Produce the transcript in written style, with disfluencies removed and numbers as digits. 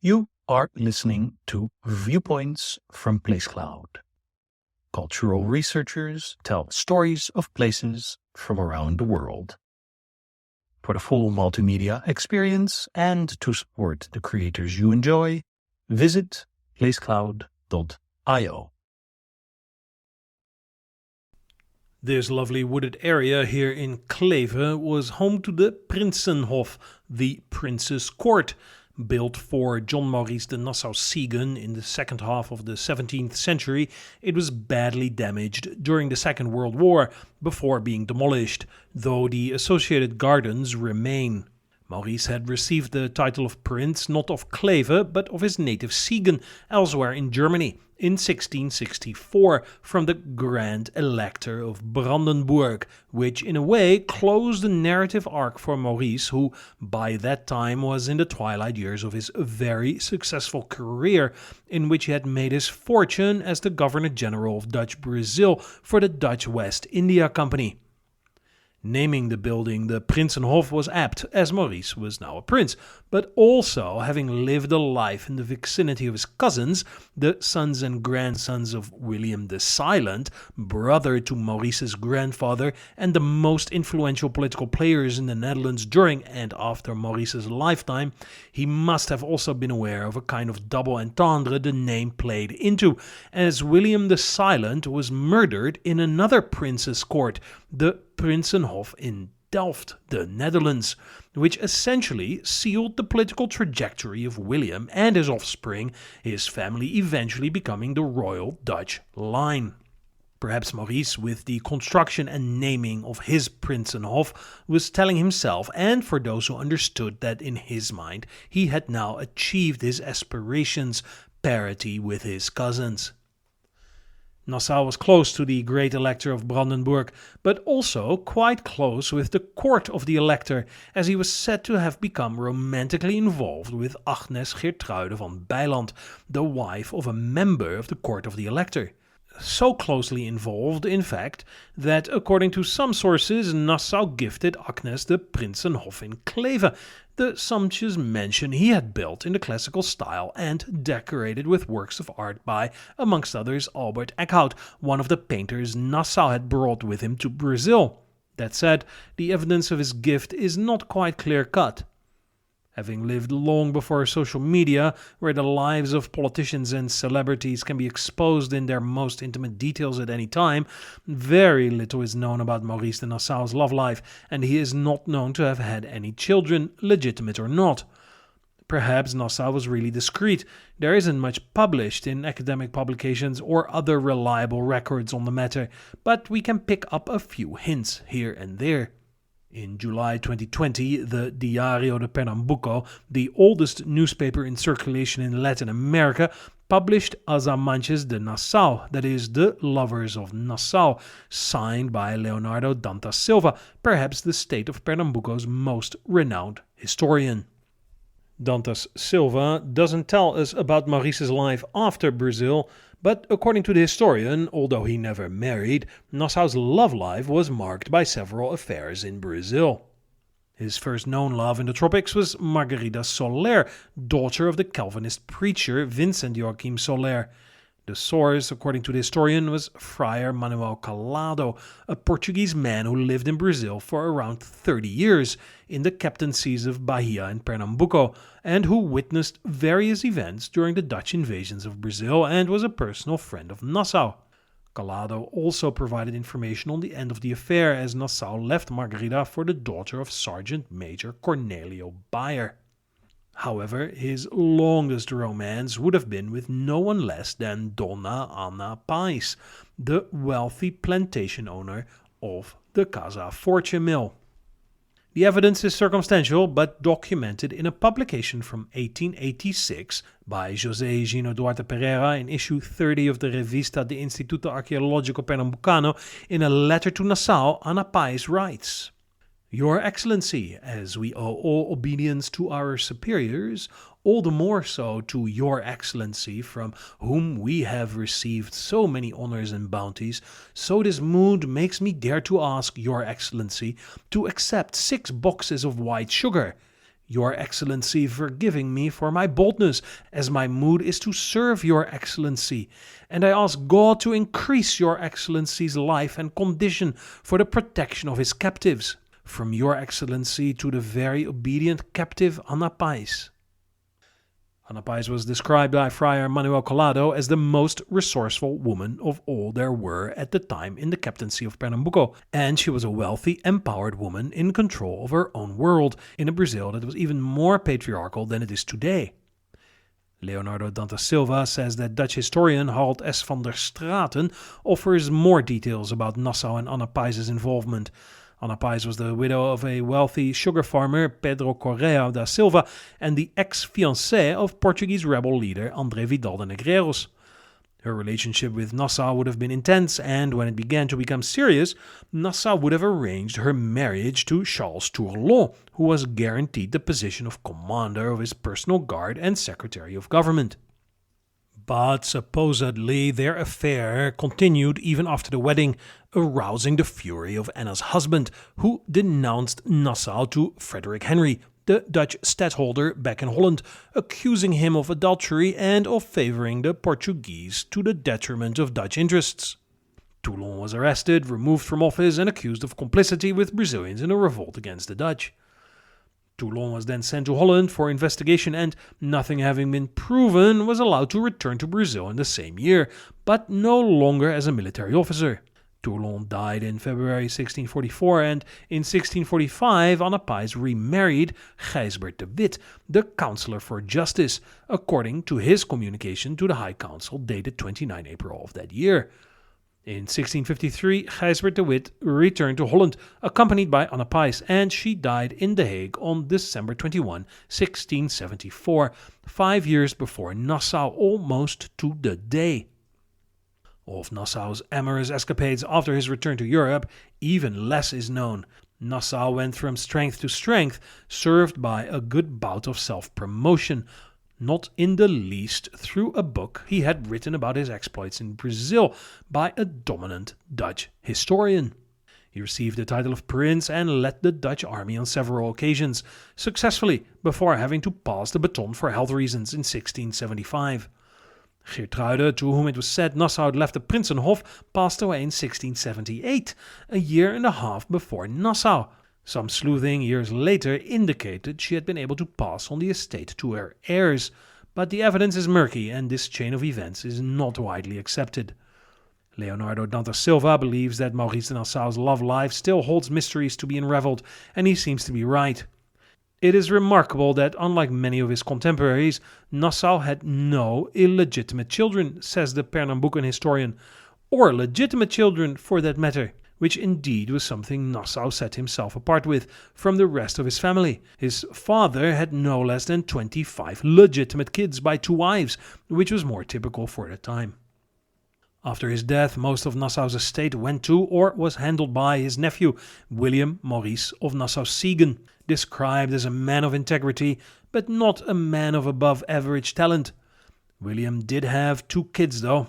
You are listening to Viewpoints from PlaceCloud. Cultural researchers tell stories of places from around the world. For the full multimedia experience and to support the creators you enjoy, visit placecloud.io. This lovely wooded area here in Kleve was home to the Prinzenhof, the Prince's Court, built for John Maurice de Nassau Siegen in the second half of the 17th century. It was badly damaged during the Second World War before being demolished, though the associated gardens remain. Maurice had received the title of prince not of Kleve but of his native Siegen, elsewhere in Germany, in 1664 from the Grand Elector of Brandenburg, which in a way closed the narrative arc for Maurice, who by that time was in the twilight years of his very successful career, in which he had made his fortune as the Governor-General of Dutch Brazil for the Dutch West India Company. Naming the building the Prinzenhof was apt, as Maurice was now a prince, but also having lived a life in the vicinity of his cousins, the sons and grandsons of William the Silent, brother to Maurice's grandfather and the most influential political players in the Netherlands during and after Maurice's lifetime, he must have also been aware of a kind of double entendre the name played into, as William the Silent was murdered in another prince's court, the Prinzenhof in Delft, the Netherlands, which essentially sealed the political trajectory of William and his offspring, his family eventually becoming the royal Dutch line. Perhaps Maurice, with the construction and naming of his Prinzenhof, was telling himself and for those who understood that in his mind he had now achieved his aspirations, parity with his cousins. Nassau was close to the great Elector of Brandenburg, but also quite close with the court of the Elector, as he was said to have become romantically involved with Agnes Geertruide van Bylandt, the wife of a member of the court of the Elector. So closely involved, in fact, that according to some sources, Nassau gifted Agnes the Prinzenhof in Kleve, the sumptuous mansion he had built in the classical style and decorated with works of art by, amongst others, Albert Eckhout, one of the painters Nassau had brought with him to Brazil. That said, the evidence of his gift is not quite clear-cut. Having lived long before social media, where the lives of politicians and celebrities can be exposed in their most intimate details at any time, very little is known about Maurice de Nassau's love life, and he is not known to have had any children, legitimate or not. Perhaps Nassau was really discreet. There isn't much published in academic publications or other reliable records on the matter, but we can pick up a few hints here and there. In July 2020, the Diario de Pernambuco, the oldest newspaper in circulation in Latin America, published As Amantes de Nassau, that is, the Lovers of Nassau, signed by Leonardo Dantas Silva, perhaps the state of Pernambuco's most renowned historian. Dantas Silva doesn't tell us about Maurice's life after Brazil, but according to the historian, although he never married, Nassau's love life was marked by several affairs in Brazil. His first known love in the tropics was Margarida Soler, daughter of the Calvinist preacher Vincent Joaquim Soler. The source, according to the historian, was Friar Manuel Calado, a Portuguese man who lived in Brazil for around 30 years in the captaincies of Bahia and Pernambuco, and who witnessed various events during the Dutch invasions of Brazil and was a personal friend of Nassau. Calado also provided information on the end of the affair, as Nassau left Margarida for the daughter of Sergeant Major Cornelio Bayer. However, his longest romance would have been with no one less than Dona Ana Pais, the wealthy plantation owner of the Casa Forte mill. The evidence is circumstantial but documented in a publication from 1886 by José Gino Duarte Pereira in issue 30 of the Revista de Instituto Arqueológico Pernambucano. In a letter to Nassau, Ana Pais writes, "Your Excellency, as we owe all obedience to our superiors, all the more so to Your Excellency, from whom we have received so many honors and bounties, so this mood makes me dare to ask Your Excellency to accept 6 boxes of white sugar. Your Excellency forgiving me for my boldness, as my mood is to serve Your Excellency, and I ask God to increase Your Excellency's life and condition for the protection of his captives, from Your Excellency to the very obedient captive Ana Paz. Ana Paz was described by Friar Manuel Collado as the most resourceful woman of all there were at the time in the captaincy of Pernambuco, and she was a wealthy, empowered woman in control of her own world in a Brazil that was even more patriarchal than it is today. Leonardo Dantas Silva says that Dutch historian Harold S. van der Straten offers more details about Nassau and Ana Paz's involvement. Ana Paz was the widow of a wealthy sugar farmer, Pedro Correa da Silva, and the ex-fiancée of Portuguese rebel leader André Vidal de Negreiros. Her relationship with Nassau would have been intense, and when it began to become serious, Nassau would have arranged her marriage to Charles Tourlon, who was guaranteed the position of commander of his personal guard and secretary of government. But supposedly their affair continued even after the wedding, arousing the fury of Anna's husband, who denounced Nassau to Frederick Henry, the Dutch stadtholder back in Holland, accusing him of adultery and of favoring the Portuguese to the detriment of Dutch interests. Toulon was arrested, removed from office, and accused of complicity with Brazilians in a revolt against the Dutch. Toulon was then sent to Holland for investigation and, nothing having been proven, was allowed to return to Brazil in the same year, but no longer as a military officer. Toulon died in February 1644, and in 1645 Ana Paz remarried Gijsbert de Witt, the Councillor for Justice, according to his communication to the High Council dated 29 April of that year. In 1653, Gijsbert de Witt returned to Holland, accompanied by Ana Paz, and she died in The Hague on December 21, 1674, 5 years before Nassau, almost to the day. Of Nassau's amorous escapades after his return to Europe, even less is known. Nassau went from strength to strength, served by a good bout of self-promotion, not in the least through a book he had written about his exploits in Brazil by a dominant Dutch historian. He received the title of prince and led the Dutch army on several occasions, successfully, before having to pass the baton for health reasons in 1675. Geertruide, to whom it was said Nassau had left the Prinzenhof, passed away in 1678, a year and a half before Nassau. Some sleuthing years later indicated she had been able to pass on the estate to her heirs, but the evidence is murky and this chain of events is not widely accepted. Leonardo Dantas Silva believes that Maurice de Nassau's love life still holds mysteries to be unraveled, and he seems to be right. It is remarkable that, unlike many of his contemporaries, Nassau had no illegitimate children, says the Pernambucan historian, or legitimate children for that matter, which indeed was something Nassau set himself apart with from the rest of his family. His father had no less than 25 legitimate kids by 2 wives, which was more typical for the time. After his death, most of Nassau's estate went to or was handled by his nephew, William Maurice of Nassau-Siegen, described as a man of integrity, but not a man of above-average talent. William did have 2 kids though.